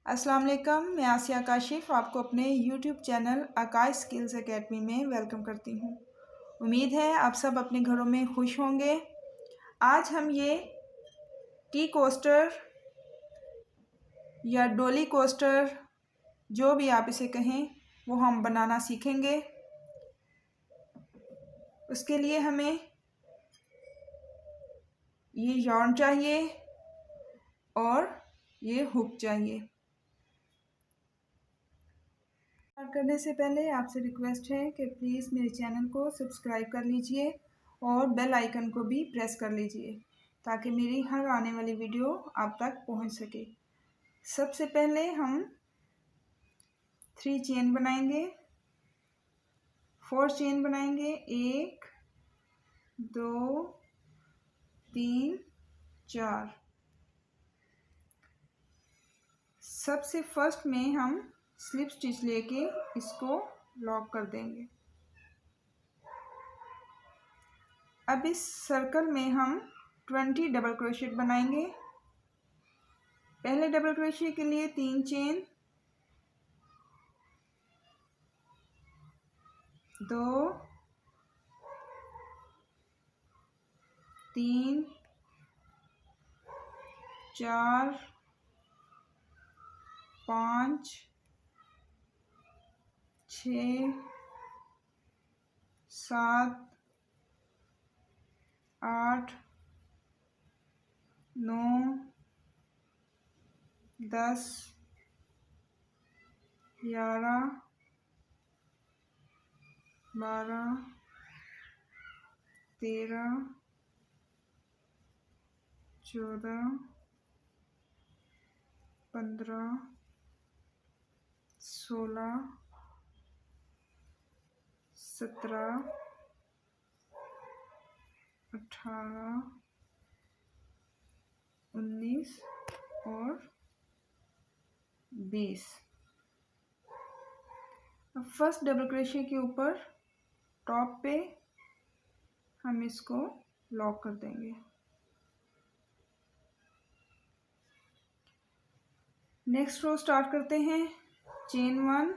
अस्सलाम वालेकुम, मैं आसिया काशिफ आपको अपने यूट्यूब चैनल आकाश स्किल्स एकेडमी में वेलकम करती हूँ। उम्मीद है आप सब अपने घरों में खुश होंगे। आज हम ये टी कोस्टर या डोली कोस्टर, जो भी आप इसे कहें, वो हम बनाना सीखेंगे। उसके लिए हमें ये yarn चाहिए और ये हुक चाहिए। स्टार्ट करने से पहले आपसे रिक्वेस्ट है कि प्लीज़ मेरे चैनल को सब्सक्राइब कर लीजिए और बेल आइकन को भी प्रेस कर लीजिए ताकि मेरी हर आने वाली वीडियो आप तक पहुंच सके। सबसे पहले हम 3 चेन बनाएंगे, 4 चेन बनाएंगे, 1 2 3 4। सबसे फर्स्ट में हम स्लिप स्टिच लेके इसको लॉक कर देंगे। अब इस सर्कल में हम 20 डबल क्रोशेट बनाएंगे। पहले डबल क्रोशेट के लिए 3 चेन, 2 3 4 5 6 7 8 9 10 11 12 13 14 15 16 17 18 19 और 20। अब फर्स्ट डबल क्रोशे के ऊपर टॉप पे हम इसको लॉक कर देंगे। नेक्स्ट रो स्टार्ट करते हैं। चेन 1,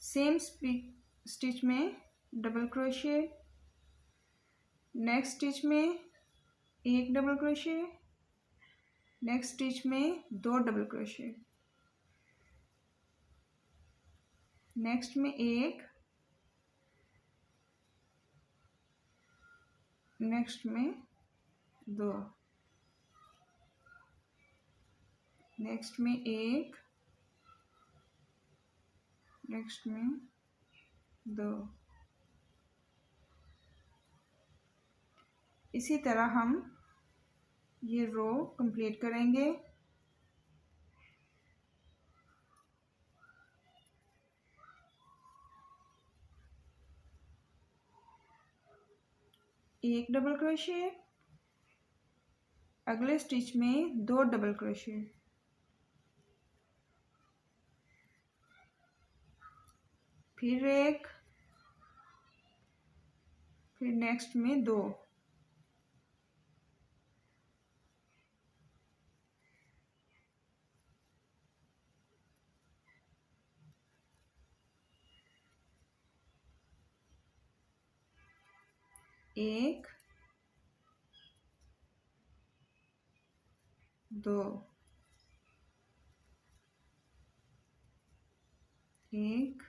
सेम स्टिच में डबल क्रोशे, नेक्स्ट स्टिच में 1 डबल क्रोशे, नेक्स्ट स्टिच में 2 डबल क्रोशे, नेक्स्ट में 1, नेक्स्ट में 2, नेक्स्ट में 1, नेक्स्ट में 2। इसी तरह हम ये रो कंप्लीट करेंगे। एक डबल क्रोशे, अगले स्टिच में 2 डबल क्रोशे, फिर 1, फिर नेक्स्ट में 2, एक 2, 1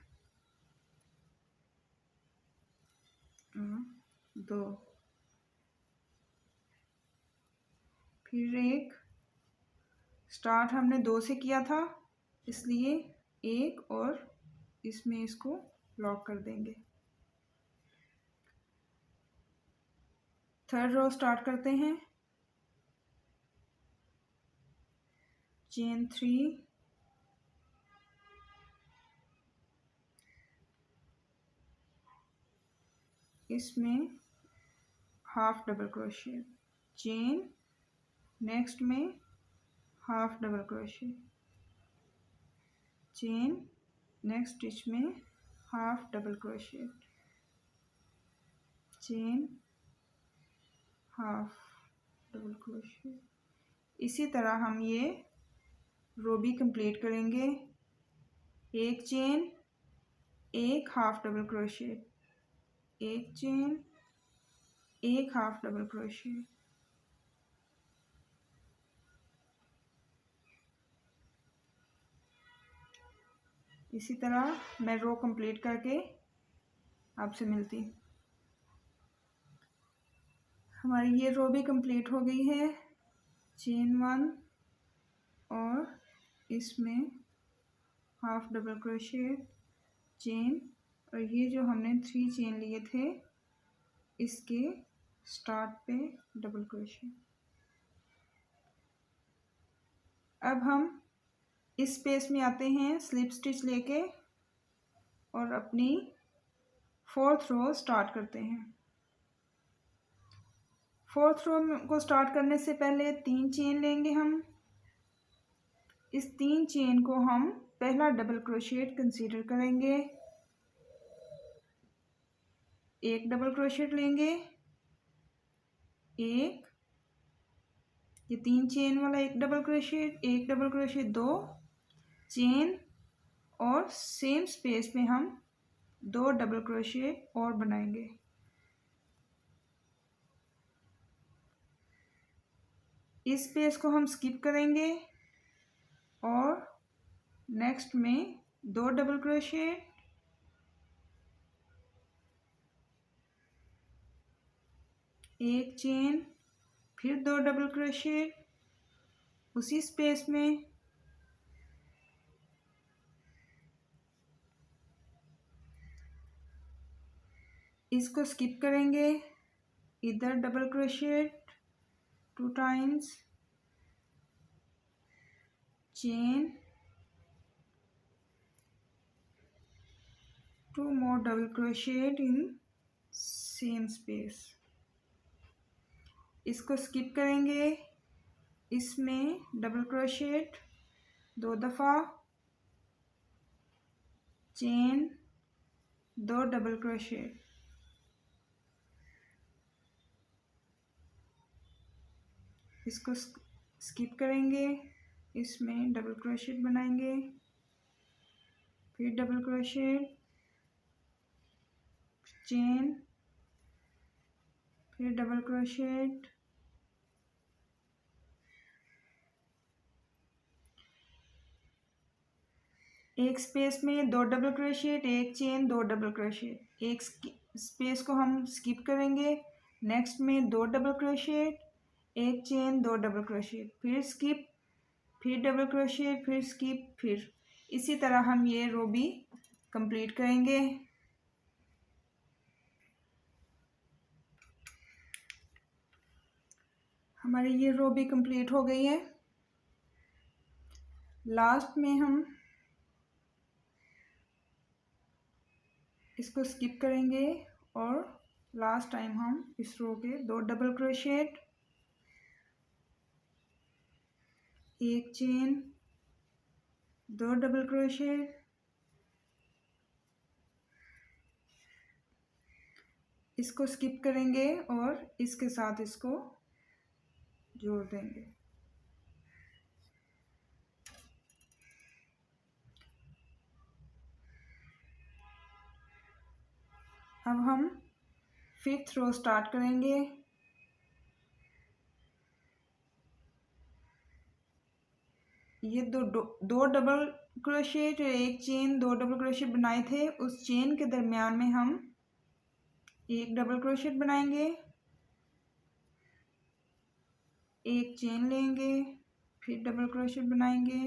2, फिर 1। स्टार्ट हमने 2 से किया था, इसलिए 1 और इसमें इसको लॉक कर देंगे। थर्ड रो स्टार्ट करते हैं। चेन 3, इसमें half double crochet, chain, next में half double crochet, chain, next stitch में half double crochet, chain, half double crochet. इसी तरह हम ये रो भी कंप्लीट करेंगे। एक चेन, एक हाफ डबल क्रोशेट, एक चेन, एक हाफ डबल क्रोशेट, इसी तरह मैं रो कंप्लीट करके आपसे मिलती। हमारी ये रो भी कंप्लीट हो गई है। चेन 1 और इसमें हाफ डबल क्रोशेट, चेन, और ये जो हमने 3 चेन लिए थे इसके स्टार्ट पे डबल क्रोशेट। अब हम इस स्पेस में आते हैं स्लिप स्टिच लेके और अपनी 4th रो स्टार्ट करते हैं। 4th रो को स्टार्ट करने से पहले 3 चेन लेंगे हम। इस 3 चेन को हम पहला डबल क्रोशेट कंसीडर करेंगे। एक डबल क्रोशेट लेंगे, एक, ये 3 चेन वाला एक डबल क्रोशेट, 2 चेन, और सेम स्पेस में हम 2 डबल क्रोशेट और बनाएंगे। इस स्पेस को हम स्किप करेंगे और नेक्स्ट में 2 डबल क्रोशेट, एक चेन, फिर 2 डबल क्रोशेट उसी स्पेस में, इसको स्किप करेंगे, इधर double crochet 2 times, chain, 2 more double crochet in same space। इसको स्किप करेंगे, इसमें डबल क्रोशेट 2 दफ़ा, चेन, 2 डबल क्रोशेट, इसको स्किप करेंगे, इसमें डबल क्रोशेट बनाएंगे, फिर डबल क्रोशेट, चेन, फिर डबल क्रोशेट, एक स्पेस में 2 डबल क्रोशेट, एक चेन, 2 डबल क्रोशेट, एक स्पेस को हम स्किप करेंगे, नेक्स्ट में 2 डबल क्रोशेट, एक चेन, 2 डबल क्रोशेट, फिर स्किप, फिर डबल क्रोशेट, फिर स्किप, फिर इसी तरह हम ये रो भी कंप्लीट करेंगे। हमारी ये रो भी कंप्लीट हो गई है। लास्ट में हम इसको स्किप करेंगे और लास्ट टाइम हम इस रो के 2 डबल क्रोशेट, एक चेन, 2 डबल क्रोशेट, इसको स्किप करेंगे और इसके साथ इसको जोड़ देंगे। अब हम 5th रो स्टार्ट करेंगे। ये दो डबल क्रोशेट, एक चेन, 2 डबल क्रोशेट बनाए थे, उस चेन के दरमियान में हम एक डबल क्रोशेट बनाएंगे, एक चेन लेंगे, फिर डबल क्रोशेट बनाएंगे,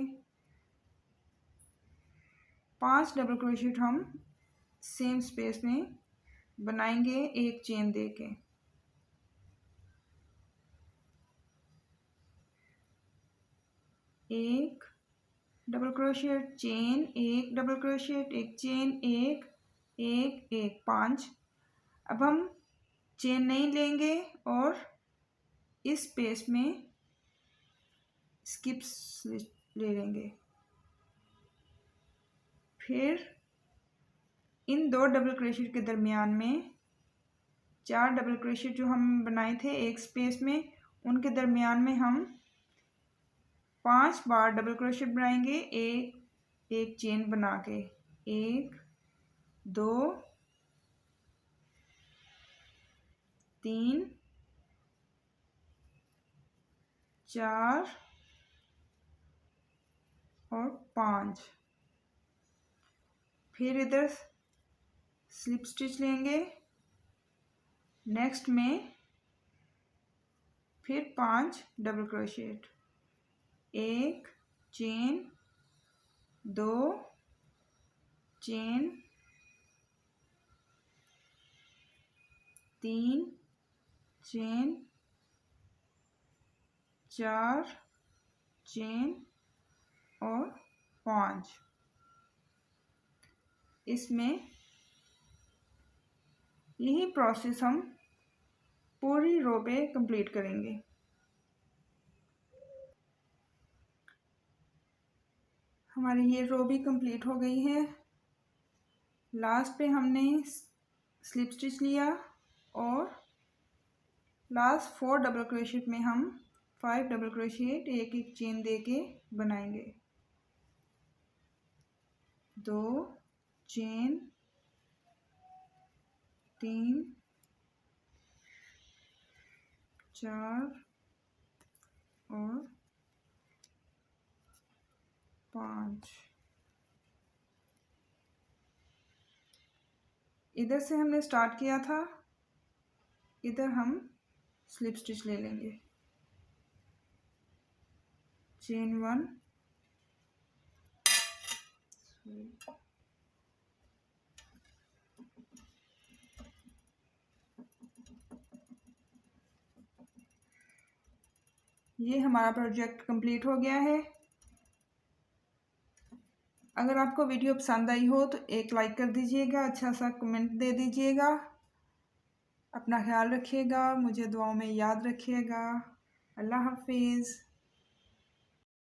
5 डबल क्रोशेट हम सेम स्पेस में बनाएंगे एक चेन देके। एक डबल क्रोशेट, चेन, एक डबल क्रोशेट, एक चेन, एक, 5। अब हम चेन नहीं लेंगे और इस स्पेस में स्किप्स ले लेंगे, फिर इन 2 डबल क्रोशेट के दरमियान में 4 डबल क्रोशेट जो हम बनाए थे एक स्पेस में, उनके दरमियान में हम 5 बार डबल क्रोशेट बनाएंगे एक चेन बना के। 1 2 3 4 और 5। फिर इधर स्लिप स्टिच लेंगे, नेक्स्ट में फिर 5 double crochet, 1 chain, 2 chain, 3 chain, 4 chain और 5। इसमें यही प्रोसेस हम पूरी रो पे कंप्लीट करेंगे। हमारी ये रो भी कंप्लीट हो गई है। लास्ट पे हमने स्लिप स्टिच लिया और लास्ट 4 डबल क्रोशेट में हम 5 डबल क्रोशेट एक एक चेन देके बनाएंगे। 2 चेन, 3 4 और 5। इधर से हमने स्टार्ट किया था, इधर हम स्लिप स्टिच ले लेंगे। चेन 1, ये हमारा प्रोजेक्ट कंप्लीट हो गया है। अगर आपको वीडियो पसंद आई हो तो एक लाइक कर दीजिएगा, अच्छा सा कमेंट दे दीजिएगा। अपना ख्याल रखिएगा, मुझे दुआओं में याद रखिएगा। अल्लाह हाफिज़।